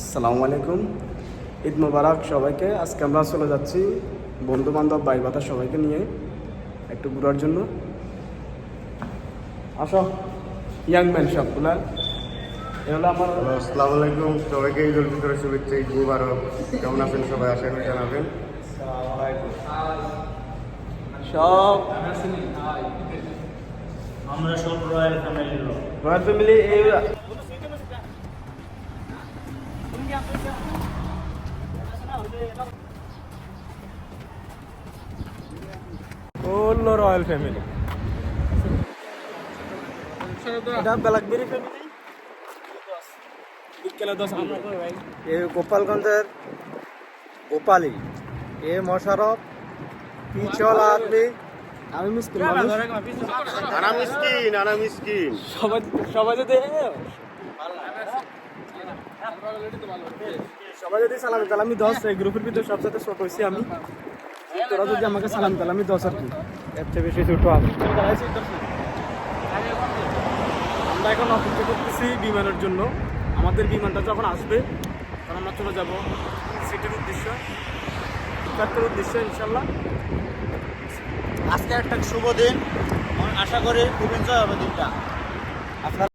আসসালামু আলাইকুম, ঈদ মোবারক সবাইকে। আজকে আমরা চলে যাচ্ছি বন্ধু বান্ধব ভাই ভাতা সবাইকে নিয়ে একটু ঘোরার জন্য। আসো ইয়াং ম্যান সবগুলা। এ হলো আমার আসসালামু আলাইকুম, সবাইকে ঈদ উল ফিতরের শুভেচ্ছা, ঈদ মুবারক। কেমন আছেন সবাই, আশা করি জানাবেন। সব আমরা সব রয়্যাল ফ্যামিলির লোক। Royal family. রয়্যাল ফ্যামিলি, এটা বেলাকবেরি ফ্যামিলি। এ গোপালগঞ্জের গোপালী, এ মোশারফ পিছল আদমি। আমি মিসকিন মানুষ। আনা মিসকিন সবাই সবাই যদি সবাই যদি সালামি তালামি 10, এই গ্রুপের ভিতরে সবসাথে ছোট হয়েছি আমি। তোরা যদি আমাকে সালাম তালামি 10 আর কি, এর চেয়ে বেশি ছোট আমি। আমরা এখন অপেক্ষা করতেছি বিমানের জন্য। আমাদের বিমানটা যখন আসবে তখন আমরা চলে যাব সিটির উদ্দেশ্যে, ইনশাল্লাহ। আজকে একটা শুভ দিন, আশা করি খুব এনজয় হবে দিনটা। আপনার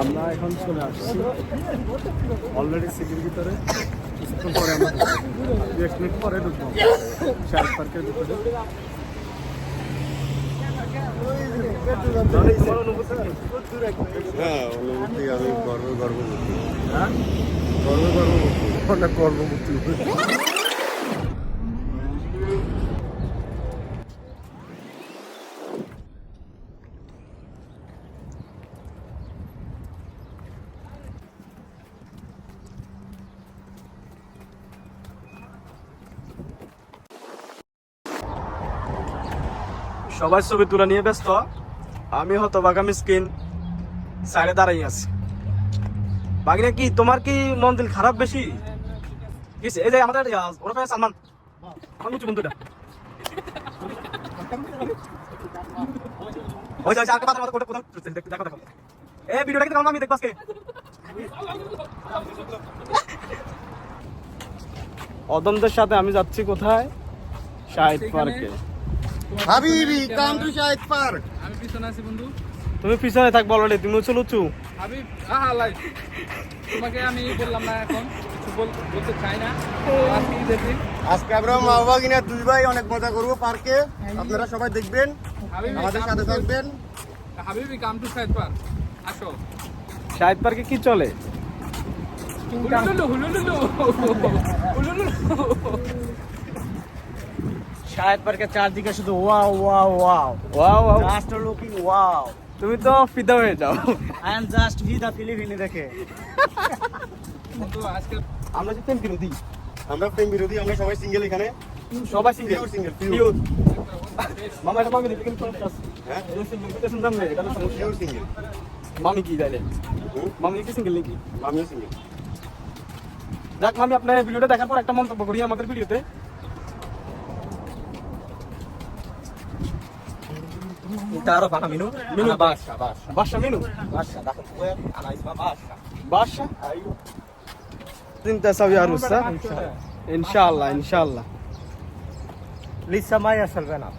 আমরা এখন চলে আসছি অলরেডি সিটির ভিতরে। কিছুক্ষণ পরে আমরা 1 মিনিট পরে ঢুকবো শাহিদ পার্কের ভিতরে। তোমার অনুভূতি কি? হ্যাঁ, অনুভূতি আমি গর্ববোধ হ্যাঁ, অনেক গর্ববোধ। সবাই ছবি তুলে নিয়ে ব্যস্ত, আমি হতভাগা মিসকিন সাইডে দাঁড়াই আছি। বাকিরা কি, তোমার কি মন দিল খারাপ বেশি? এই যে আমাদের ওরফে সালমান, আমার মুচু বন্ধুটা ওই যে আরেকটা কথা কোথাও দেখো দেখো এই ভিডিওটা কিন্তু আমি দেখবো আজকে। অদমদের সাথে আমি যাচ্ছি কোথায়? শাহিদ পার্কে। হাবিবি কাম টু শাহিদ পার্ক। আমি পিছনে আছি বন্ধু। তুমি পিছনে থাকবো অলরেডি, তুমি উঁচু। হাবিব লাইক তোমাকে আমি বললাম না, এখন কিছু বলতে চাই না। আজকে ঈদের দিন। আজকে আমরা মা বাবা কিনা দুই ভাই অনেক মজা করবো পার্কে, আপনারা সবাই দেখবেন, আমাদের সাথে থাকবেন। হাবিবি কাম টু সাইড পার্ক, আসো। শাহিদ পার্কে কি চলে? হুলুলুলু, হুলুলুলু, হুলুলুলু। শাহিদ পার্কের চারদিকে শুধু wow wow wow wow wow, just looking wow. তুমি তো ফিদা হয়ে যাও। আই এম জাস্ট ভিদা ফিলিপিনি দেখে। বন্ধু, আজকে আমরা যে প্রেম বিরোধী, আমরা প্রেম বিরোধী, আমরা সবাই সিঙ্গেল এখানে। সবাই single. Pure single, pure. Pure। মামা এটা মামি দেখে কিন্তু হ্যাঁ, এটা সিঙ্গেল এটা শুনলাম না, এটা তো সমস্যা। Pure single. মামি কি জানে? মামি কি সিঙ্গেল নাকি? আমিও সিঙ্গেল। যাক মামি, আপনার ভিডিওটা দেখার পর একটা মন্তব্য করি আমাদের ভিডিওতে। তারও বানা মিনু মিনু বাসা বাসা বাসা মিনু বাসা দেখো ওয়া আনা ইসমা বাসা। বাসা চিন্তা সবই আর উস্তা। ইনশাআল্লাহ ইনশাআল্লাহ। লিসা মাইয়া চলবেন না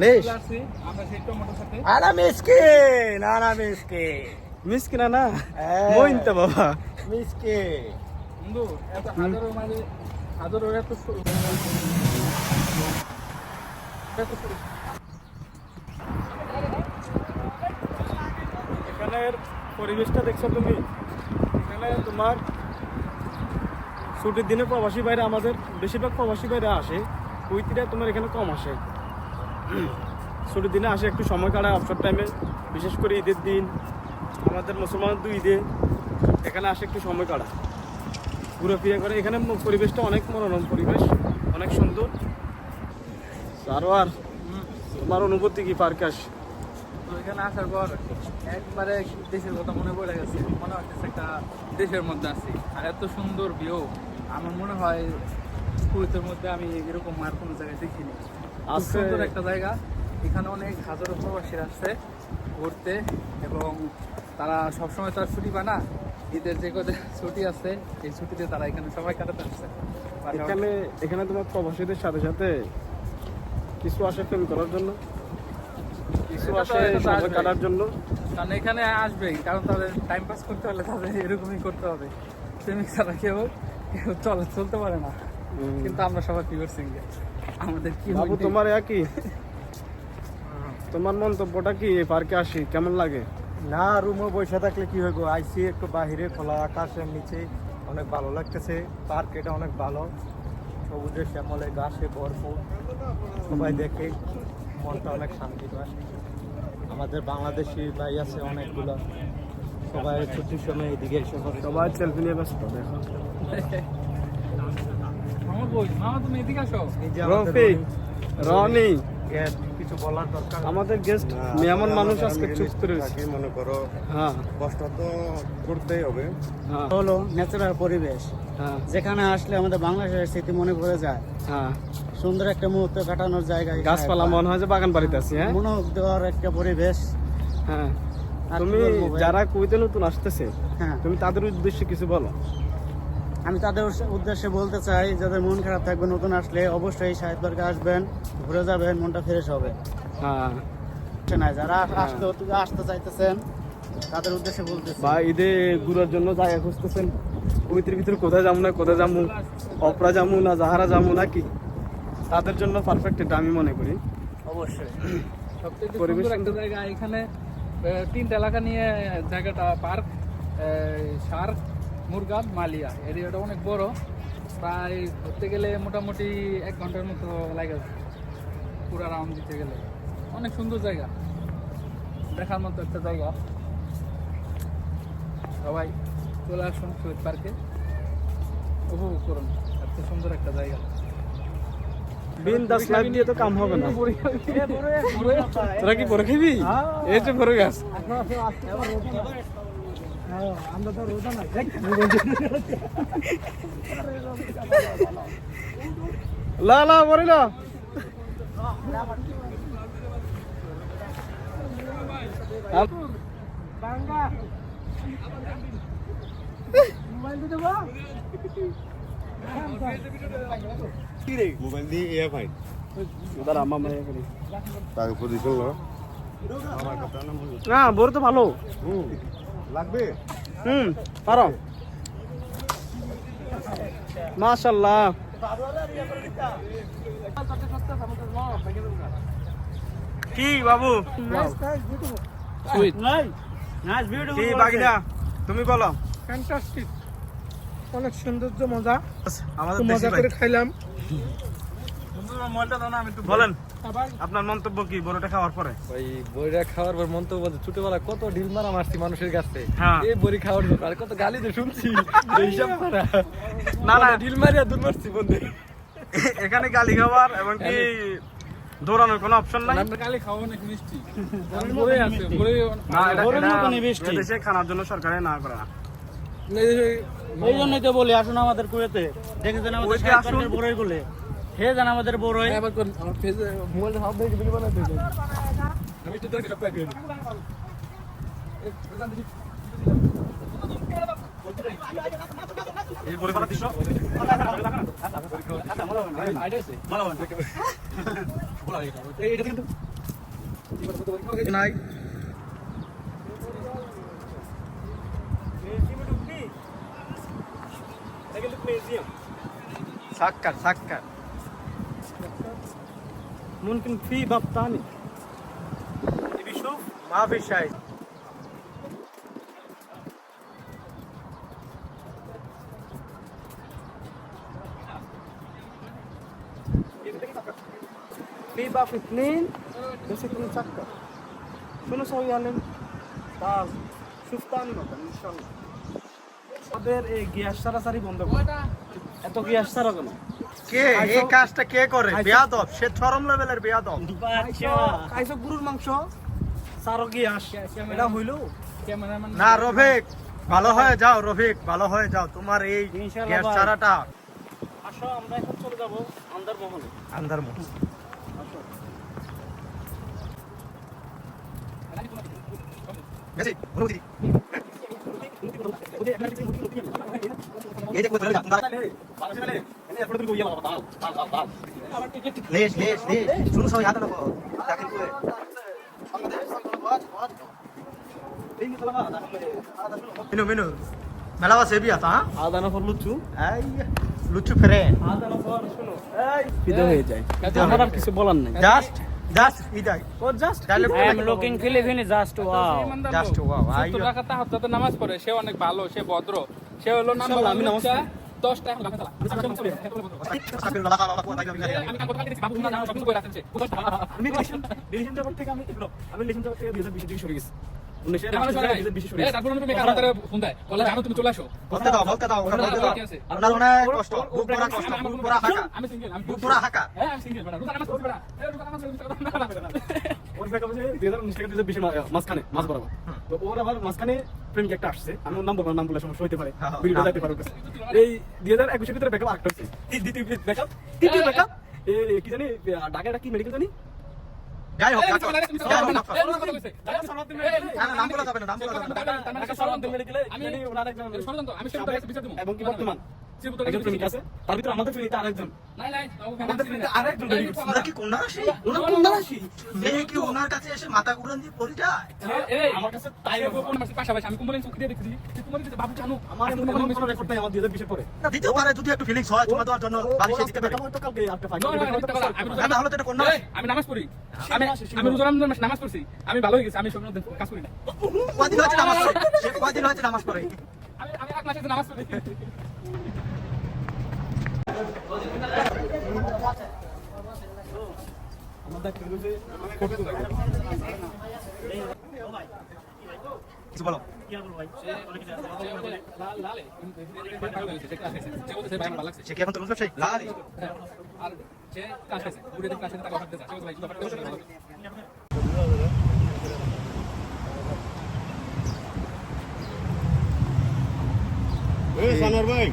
লেশ আসছি আমরা সেই টমেটোর সাথে। আনা মিসকিন মিসকিনা না হ্যাঁ। মইনতা বাবা। মিসকিন। বন্ধু, এত হাজারের মাঝে হাজারের এত এখানের পরিবেশটা দেখছো তুমি? এখানে তোমার ছুটির দিনে প্রবাসী বাইরে, আমাদের বেশিরভাগ প্রবাসী বাইরে আসে, কুইতিরা তোমার এখানে কম আসে। ছুটির দিনে আসে, একটু সময় কাটায় অবসর টাইমে, বিশেষ করে ঈদের দিন, আমাদের মুসলমানদের 2 ঈদে এখানে আসে একটু সময় কাটায়, ঘুরে ফিরে করে। এখানে পরিবেশটা অনেক মনোরম পরিবেশ, অনেক সুন্দর। সারোয়ার তোমার অনুভূতি কি পার্কে আসে? তো এখানে আসার পর একবারে দেশের কথা মনে পড়ে গেছে, মনে হচ্ছে একটা দেশের মধ্যে আছি। আর এত সুন্দর ভিউ, আমার মনে হয় কুয়েতের মধ্যে আমি এরকম আর কোনো জায়গায় দেখিনি। খুব আছে। সুন্দর একটা জায়গা, এখানে অনেক হাজারো প্রবাসীরা আসছে ঘুরতে, এবং তারা সবসময় তো আর ছুটি পায় না, ঈদের যে কটা ছুটি আছে এই ছুটিতে তারা এখানে সবাই কাটাতে আসছে। এখানে তোমার প্রবাসীদের সাথে সাথে কিছু আসে প্রেম করার জন্য, কিছু এটা তো- আসে এটা তো সময় আসবেই। কাটার জন্য। কারণ এখানে আসবেই, কারণ তাদের টাইম পাস করতে হলে তাদের এরকমই করতে হবে। প্রেমিক ছাড়া কেউ চলতে পারে না। কিন্তু আমরা সবাই পিওর সিঙ্গেল, আমাদের কি বাবু হইনি? তোমার একই, তোমার মন্তব্যটা কি এই পার্কে আসি কেমন লাগে? না, রুমে বসে থাকলে কি হইব, আইসি একটু বাহিরে খোলা আকাশের নিচে অনেক ভালো লাগতেছে। পার্ক এটা অনেক ভালো, সবুজে শ্যামলে গাছে ভরপুর, সবাই দেখে মনটা অনেক শান্তি পায়। আমাদের বাংলাদেশি ভাই আছে অনেকগুলো, সবাই ছুটির সময় এদিকে এসে পড়ে। সবাই সেলফি নিয়ে ব্যস্ত দেখো। মামা বল, মামা তুমি এদিকে আসো। এই যে আমাদের রফিক, রনি, guest, কিছু বলার দরকার আমাদের গেস্ট মেহমান মানুষ আজকে চুপ করে রয়েছে। মনে করো হ্যাঁ কষ্ট তো করতেই হবে। হ্যাঁ হলো ন্যাচারাল পরিবেশ, হ্যাঁ যেখানে আসলে আমাদের বাংলাদেশের স্মৃতি মনে পড়ে যায়। হ্যাঁ, সুন্দর একটা মুহূর্ত কাটানোর জায়গা, গাছপালা মনে হয় যে বাগান বাড়িতে আছি। হ্যাঁ মনোযোগ দেওয়ার একটা পরিবেশ। হ্যাঁ, আর তুমি কি বলবো ভাই? যারা কুয়েতে নতুন আসতেছে হ্যাঁ, তুমি তাদের উদ্দেশ্যে কিছু বলো। আমি তাদের উদ্দেশ্যে বলতে চাই, যাদের মন খারাপ থাকবে নতুন আসলে অবশ্যই শাহিদ পার্কে আসবেন, ঘুরে যাবেন, মনটা ফ্রেশ হবে। হ্যাঁ, নাই যারা আসতে চাইতেছেন তাদের উদ্দেশ্যে বলতেছি, বা ঈদে ঘুরার জন্য জায়গা খুঁজতেছেন, কুয়েতের ভিতরে কোথায় যাবো না কোথায় যাবো, অপরা যাবো না জাহারা যাবো নাকি, তাদের জন্য পারফেক্ট এটা আমি মনে করি। অবশ্যই সবথেকে পরিবেশ সুন্দর একটা জায়গা এখানে। তিনটা এলাকা নিয়ে জায়গাটা পার্ক, শার্ক, মুরগান, মালিয়া এরিয়াটা অনেক বড়, প্রায় ঘুরতে গেলে মোটামুটি 1 ঘন্টার মতো লাগে পুরো রাউন্ড দিতে গেলে। অনেক সুন্দর জায়গা, দেখার মতো একটা জায়গা। সবাই চলে আসুন শহীদ পার্কে, উপভোগ করুন, এত সুন্দর একটা জায়গা। বিন্দাস লাইফ দিয়ে তো কাম হবে না। তোরা কি পরে খাবি? এই যে বড় গাছ। লা লা বড় লা। মোবাইল দিয়ে ইয়ে ভাই দাঁড়া মামা ইয়ে করি। তাকে পজিশন লো। না বড় তো ভালো। লাগবে পারো। মাশাআল্লাহ। কি বাবু? সুইট কি বাগিনা? তুমি বলো। ফ্যান্টাস্টিক, অনেক সৌন্দর্য, মজা, আমাদের খুব দেশি মজা ভাই। করে খাইলাম। বলেন আবার আপনার মন্তব্য কি বড়টা খাওয়ার পরে? ওই বড়িটা খাওয়ার পর মন্তব্য বলতে, ছোটবেলা কত ঢিল মারা মারছি মানুষের কাছে হ্যাঁ। এই বড়ি খাওয়ার জন্য, আর কত গালি তো শুনছি এই হিসাব করা। না না, ঢিল মারিয়া দূর মারছি বন্ধু। এখানে গালি খাবার এবং কি দৌড়ানোর কোনো অপশন নাই। আমরা কালি খাওয়া অনেক মিষ্টি, বড়ই আছে, বড়ই না, এটা- বড়ের এটা মতনই মিষ্টি। এদেশে খানার জন্য সরকারে না করে না। এই জন্যই তো বলি আসুন আমাদের কুয়েতে, দেখেছেন আমাদের কুয়েতে শাহিদ আসুন। পার্কের বড়ই গুলে, খেয়ে যান আমাদের বড়ই। আবার কোন আমার পেজে মোবাইলটা সব দেখে ভিডিও বানাতে হবে। আমি একটু দেখে সব প্যাক করে দিই। এই বড়ি পাতা দিছো? আইডিয়া আছে নাই। সাক্কার সাক্কার ممكن في باب ثاني تبي شوف ما في شيء في باب 2 بس يكون مسكر شنو سوي عليه তার شوف ثاني مكان ان شاء الله আমাদের এই গ্যাস সারাসারি বন্ধ করো এত গ্যাস সারা কেন কে এই কাজটা কে করে? বেয়াদব, সে চরম লেভেলের বেয়াদব। খাইছো গরুর মাংস সারো কি আস এটা হইলো ক্যামেরাম্যান না রফিক, ভালো হয়ে যাও রফিক, ভালো হয়ে যাও। তোমার এই ইনশাআল্লাহ গ্যাস ভাই। ছাড়াটা আসো আমরা এখন চলে যাব আন্দারমহলে। আন্দারমহল। গেছি অনুমতি এই যে কোথায় যাচ্ছ? लेस लेस लेस सुनो सो याद रखो दाखिल को मिनु मिनु मेलावा से भी आता हां আদা নফর লুচু आई लुच्चू फ्रेंड আদা নফর শুনো এই ফিদে হয়ে যায় আমার আর কিছু বলার নাই जस्ट जस्ट इधर ও just I am looking Filipino just wow just wow I 70 টাকা তাহাজ্জুদে নামাজ পড়ে, সে অনেক ভালো, সে ভদ্র, সে হলো নাম্বার আমি নামাজ পড়ি। 10 টাকা লাগাতে আমি কাম করে না শপিং করে রাখছে আমি রিলেশন জগৎ থেকে আমি রিলেশন জগৎ থেকে 2020 থেকে সরে গেছি 19 আমার সরে ভাই 2020 সরে গেছি তারপর তুমি মেকআপ করে ফোন দেয় বলে জানো তুমি চলে আসো बोलते दाओ আপনার অনেক কষ্ট বুক পুরা কষ্ট বুক পুরা হাকা আমি সিঙ্গেল আমি বুক পুরা হাকা হ্যাঁ আমি সিঙ্গেল বড় রুতা নামাজ পড়ি বড় রুতা নামাজ পড়ি ওর ব্যাক হবে 2019 থেকে 2020 মাঝখানে মাঝ বরাবর তো ওর আবার মাঝখানে প্রেমিক একটা আসছে আমি ওর নাম বলবো নাম বলে সমস্যা হতে পারে ভিডিওটা দেখতে পারো কাছে এই 2021 এর ভিতরে ব্যাকআপ আরেকটা হচ্ছে দ্বিতীয় ব্যাকআপ তৃতীয় ব্যাকআপ এই কি জানি ঢাকাটা কি মেডিকেল জানি যাই হোক নাম আমি বলা যাবে না মেডিকেলে জানি ওনার একজন ষড়যন্ত্র আমি সেটা বিচার দেব এবং কি বর্তমান একজন প্রেমিক আছে তার ভিতরে আমাদের প্রেমিক আরেকজন নাই নাই আমাদের প্রেমিক আরেকজন ওনার কি কোন রাশি ওনার কোন রাশি মেয়ে কি ওনার কাছে এসে মাথা ঘুরান দিয়ে পড়ে যায় এই আমার কাছে তাই কোন মাসে পাশাপাশি আমি কোম্পানি চোখ দিয়ে দেখছি তোমার কাছে বাবু জানো আমার এমন কোনো মিশন রেকর্ড নাই আমার 2020 পরে না দিতেও পারে যদি একটু ফিলিংস হয় তোমার দেওয়ার জন্য বালিশে দিতে পারে তো কালকে একটা ফাইল না হলে তো এটা কোন না আমি নামাজ পড়ি আমি রোজা রমজান মাসে নামাজ পড়ছি আমি ভালো হয়ে গেছি আমি সব কাজ করি না কদিন হয়েছে নামাজ পড়ে সে কদিন হয়েছে নামাজ পড়ে আমি এক মাসে নামাজ পড়ি কিছু বলো সে কি এখন তো বুঝছো লাল আর যে কাজ আছে পুরো দিন কাজ করতে টাকা ভাবতে চাই ভাই এই সানোয়ার ভাই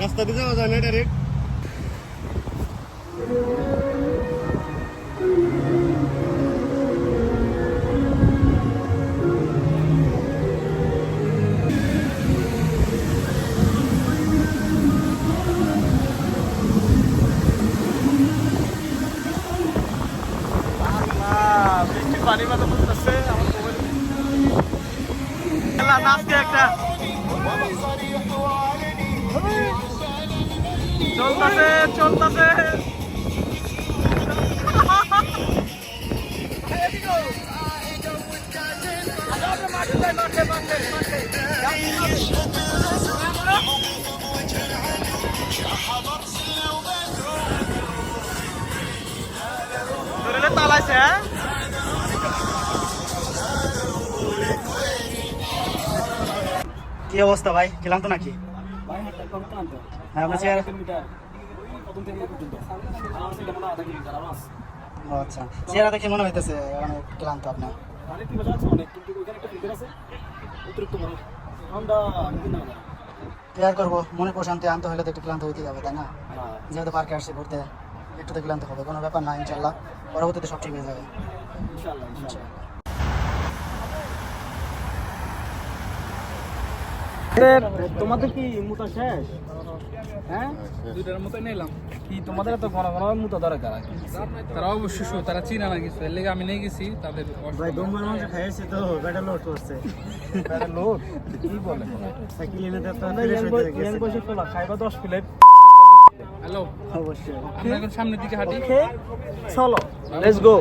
রাস্তা দিয়ে যাওয়া যায় না ডাইরেক্ট বৃষ্টি পানি মাথা পড়তেছে আমার মোবাইল নাচতে একটা চলতেছে তালাইছে হ্যাঁ কি অবস্থা ভাই গেলাম তো নাকি হ্যাঁ বলছি আর ও আচ্ছা চেহারা দেখে মনে হইতেছে অনেক ক্লান্ত আপনার কেয়ার করবো মনে প্রশান্তি আনতে হলে তো একটু ক্লান্ত হইতে যাবে তাই না যেহেতু পার্কে আসছি ঘুরতে একটু তো ক্লান্ত হবে কোনো ব্যাপার না ইনশাল্লাহ পরবর্তীতে সব ঠিক হয়ে যাবে ইনশাল্লাহ। তোমাদের কি মুতা শেষ হ্যাঁ দুইটার মতো নিলাম কি তোমাদের তো ঘন ঘন মুতা দরকার তারা অবশ্যই শো তারা চিনা না কিছু এর লেগে আমি নিয়ে গেছি তাদের ভাই দমবার মাংস খাইয়েছি তো বেটা লোড করছে লোক কি বলে সাইকেল এনে তো ফ্রেশ হইতে গেছে বসে তোলা খাইবা 10 প্লেট হ্যালো অবশ্যই আমরা এখন সামনের দিকে হাঁটি চলো লেটস গো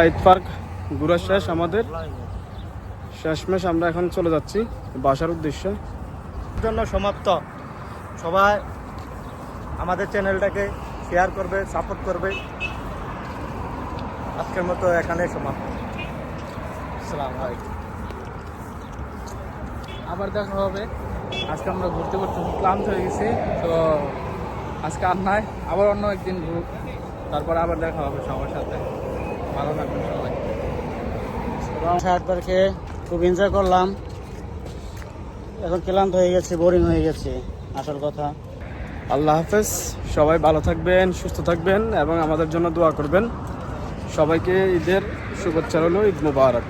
আইত পার্ক ঘোরা শেষ আমাদের শেষমেশ আমরা এখন চলে যাচ্ছি বাসার উদ্দেশ্যে জন্য সমাপ্ত। সবাই আমাদের চ্যানেলটাকে শেয়ার করবে, সাপোর্ট করবে। আজকের মতো এখানে সমাপ্ত। আসসালামু আলাইকুম। আবার দেখা হবে। আজকে আমরা ঘুরতে ঘুরতে খুব ক্লান্ত হয়ে গেছি, তো আজকে আর নাই, আবার অন্য একদিন ঘুরব, তারপর আবার দেখা হবে সবার সাথে। ভালো থাকবেন সবাই। শার্ট পার্কে খুব এনজয় করলাম, এখন ক্লান্ত হয়ে গেছে, বোরিং হয়ে গেছে আসল কথা। আল্লাহ হাফেজ, সবাই ভালো থাকবেন, সুস্থ থাকবেন এবং আমাদের জন্য দোয়া করবেন। সবাইকে ঈদের শুভেচ্ছা রইল, ঈদ মুবারক।